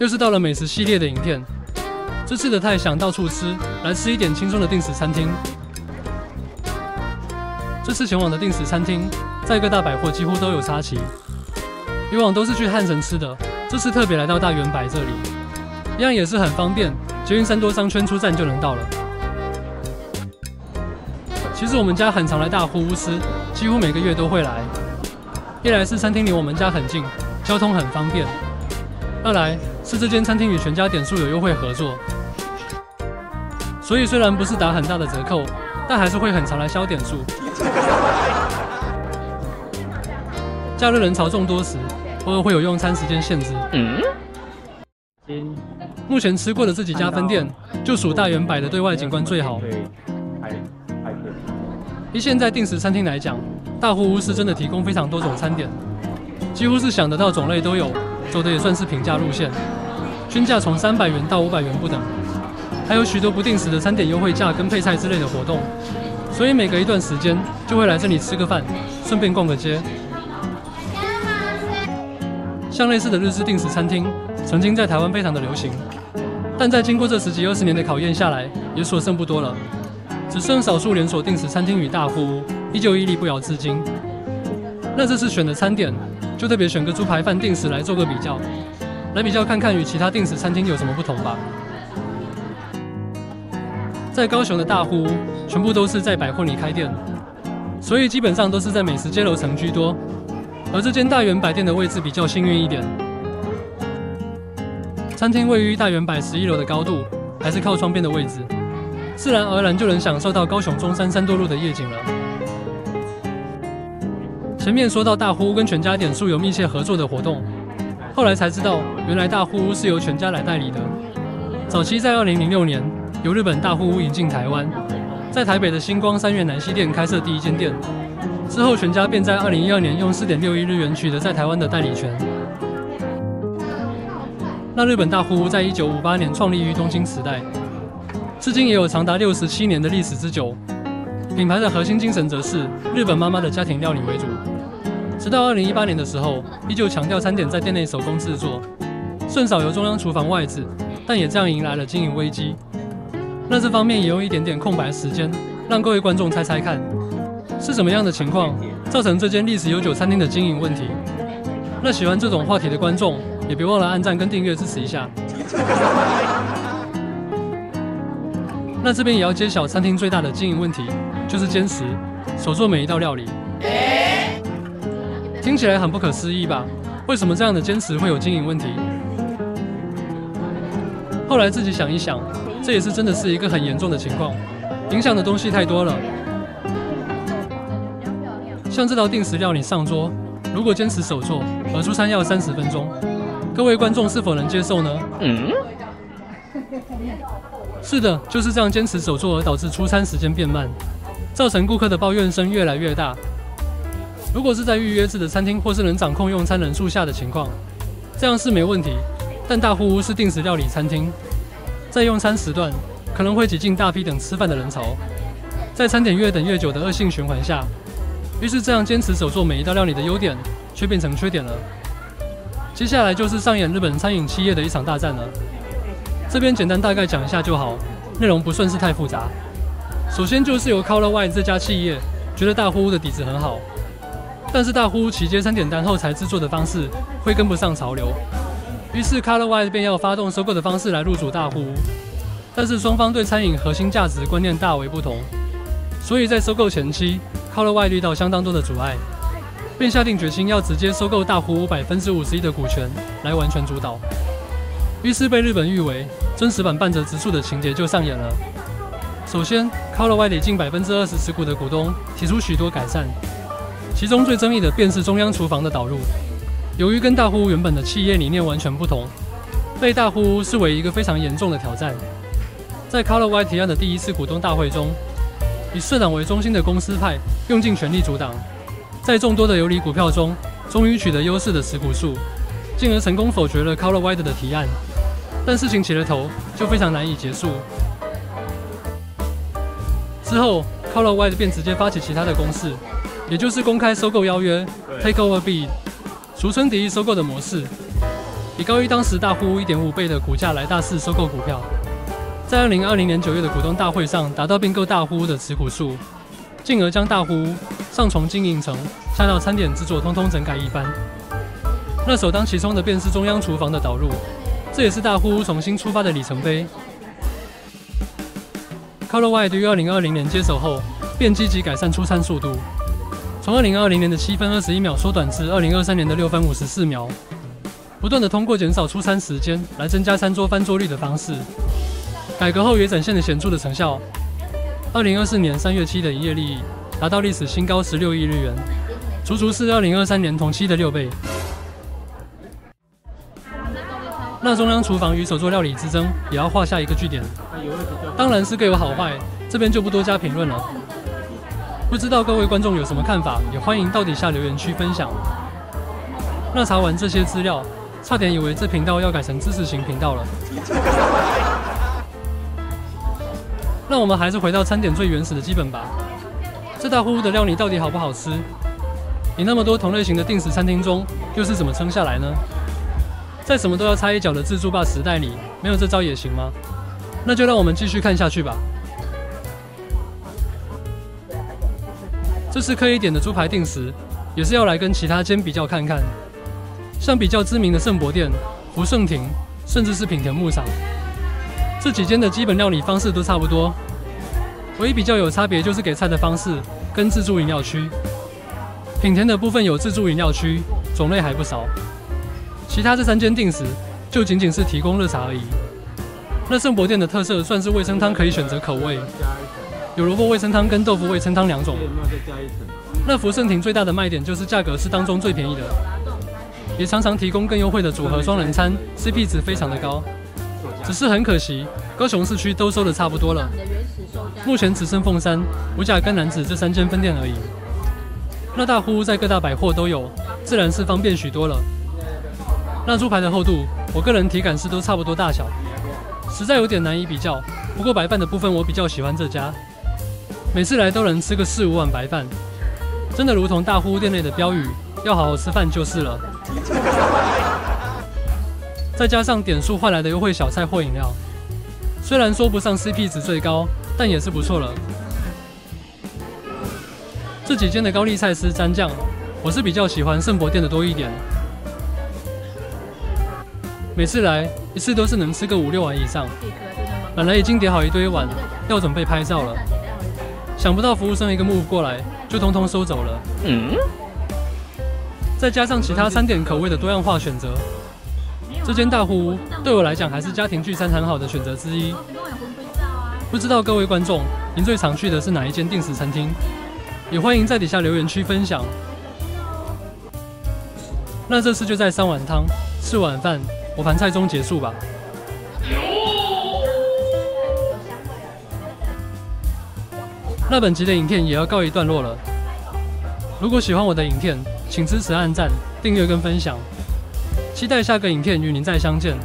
又是到了美食系列的影片，这次的太想到处吃，来吃一点轻松的定食餐厅。这次前往的定食餐厅，在各大百货几乎都有插旗。以往都是去汉神吃的，这次特别来到大圆柏这里，一样也是很方便，捷运3多商圈出站就能到了。其实我们家很常来大户屋吃，几乎每个月都会来。一来是餐厅离我们家很近，交通很方便；二来是这间餐厅与全家点数有优惠合作，所以虽然不是打很大的折扣，但还是会很常来消点数。假日人潮众多时，偶尔会有用餐时间限制。目前吃过的这几家分店，就属大圆柏的对外景观最好。以现在定食餐厅来讲，大户屋是真的提供非常多种餐点，几乎是想得到种类都有，走的也算是平价路线，均价从300元到500元不等，还有许多不定时的餐点优惠价跟配菜之类的活动，所以每隔一段时间就会来这里吃个饭，顺便逛个街。像类似的日式定食餐厅，曾经在台湾非常的流行，但在经过这10几20年的考验下来，也所剩不多了，只剩少数连锁定食餐厅与大户屋依旧屹立不摇至今。那这次选的餐点，就特别选个猪排饭定食来做个比较，来比较看看与其他定食餐厅有什么不同吧。在高雄的大户屋，全部都是在百货里开店，所以基本上都是在美食街楼层居多。而这间大圆柏店的位置比较幸运一点，餐厅位于大圆柏11楼的高度，还是靠窗边的位置，自然而然就能享受到高雄中山3多路的夜景了。前面说到大户屋跟全家点数有密切合作的活动，后来才知道，原来大户屋是由全家来代理的。早期在2006年，由日本大户屋引进台湾，在台北的星光3月南西店开设第一间店。之后，全家便在2012年用4.61日元取得在台湾的代理权。那日本大户屋在1958年创立于东京时代，至今也有长达67年的历史之久。品牌的核心精神则是日本妈妈的家庭料理为主。直到2018年的时候，依旧强调餐点在店内手工制作，甚少由中央厨房外置，但也这样迎来了经营危机。那这方面也用一点点空白时间，让各位观众猜猜看。是什么样的情况造成这间历史悠久餐厅的经营问题？那喜欢这种话题的观众也别忘了按赞跟订阅支持一下。那这边也要揭晓餐厅最大的经营问题，就是坚持手做每一道料理。听起来很不可思议吧？为什么这样的坚持会有经营问题？后来自己想一想，这也是真的是一个很严重的情况，影响的东西太多了。像这道定时料理上桌，如果坚持手做，而出餐要30分钟，各位观众是否能接受呢？是的，就是这样坚持手做而导致出餐时间变慢，造成顾客的抱怨声越来越大。如果是在预约制的餐厅或是能掌控用餐人数下的情况，这样是没问题。但大户屋是定时料理餐厅，在用餐时段可能会挤进大批等吃饭的人潮，在餐点越等越久的恶性循环下，于是这样坚持手做每一道料理的优点，却变成缺点了。接下来就是上演日本餐饮企业的一场大战了。这边简单大概讲一下就好，内容不算是太复杂。首先就是由 Color White 这家企业觉得大户屋的底子很好，但是大户屋期接餐点单后才制作的方式会跟不上潮流，于是 Color White 便要发动收购的方式来入主大户屋。但是双方对餐饮核心价值观念大为不同，所以在收购前期 Color White 遇到相当多的阻碍，便下定决心要直接收购大户屋51%的股权来完全主导。于是被日本誉为真实版半泽直树的情节就上演了。首先 Color White 近20%持股的股东提出许多改善，其中最争议的便是中央厨房的导入。由于跟大户屋原本的企业理念完全不同，被大户屋视为一个非常严重的挑战。在 Color White 提案的第一次股东大会中，以社党为中心的公司派用尽全力阻挡，在众多的游离股票中，终于取得优势的持股数，进而成功否决了 Color White 的提案。但事情起了头，就非常难以结束。之后 ，Color White 便直接发起其他的攻势，也就是公开收购邀约 （Takeover Bid），俗称敌意收购的模式，以高于当时大户屋 1.5 倍的股价来大肆收购股票。在2020年9月的股东大会上，达到并购大户屋的持股数，进而将大户屋上从经营层下到餐点制作，通通整改一番。那首当其冲的便是中央厨房的导入，这也是大户屋重新出发的里程碑。Color White 于2020年接手后，便积极改善出餐速度，从2020年的7分21秒缩短至2023年的6分54秒，不断的通过减少出餐时间来增加餐桌翻桌率的方式。改革后也展现了显著的成效。2024年3月期的营业利益达到历史新高16亿日元，足足是2023年同期的6倍。那中央厨房与手作料理之争也要画下一个句点，当然是各有好坏，这边就不多加评论了。不知道各位观众有什么看法，也欢迎到底下留言区分享。那查完这些资料，差点以为这频道要改成知识型频道了。那我们还是回到餐点最原始的基本吧。这大户屋的料理到底好不好吃？以那么多同类型的定食餐厅中，又是怎么撑下来呢？在什么都要插一脚的自助吧时代里，没有这招也行吗？那就让我们继续看下去吧。这是刻意点的猪排定食，也是要来跟其他间比较看看。像比较知名的圣博店、福盛亭，甚至是品田牧场，这几间的基本料理方式都差不多，唯一比较有差别就是给菜的方式跟自助饮料区。品田的部分有自助饮料区，种类还不少。其他这3间定食就仅仅是提供热茶而已。那圣博店的特色算是味噌汤可以选择口味，有萝卜味噌汤跟豆腐味噌汤2种。那福盛亭最大的卖点就是价格是当中最便宜的，也常常提供更优惠的组合双人餐 ，CP 值非常的高。只是很可惜，高雄市区都收的差不多了，目前只剩凤山、五甲跟楠梓这3间分店而已。那大户屋在各大百货都有，自然是方便许多了。那猪排的厚度，我个人体感是都差不多大小，实在有点难以比较。不过白饭的部分我比较喜欢这家，每次来都能吃个4、5碗白饭，真的如同大户屋店内的标语，要好好吃饭就是了。再加上点数换来的优惠小菜或饮料，虽然说不上 CP 值最高，但也是不错了。这几间的高丽菜丝蘸酱，我是比较喜欢圣博店的多一点。每次来一次都是能吃个5、6碗以上，本来已经叠好一堆碗，要准备拍照了，想不到服务生一个 move 过来，就通通收走了。再加上其他餐点口味的多样化选择，这间大户屋对我来讲还是家庭聚餐很好的选择之一。不知道各位观众，您最常去的是哪一间定食餐厅？也欢迎在底下留言区分享。那这次就在3碗汤、4碗饭、5盘菜中结束吧。那本集的影片也要告一段落了。如果喜欢我的影片，请支持按赞、订阅跟分享。期待下个影片与您再相见。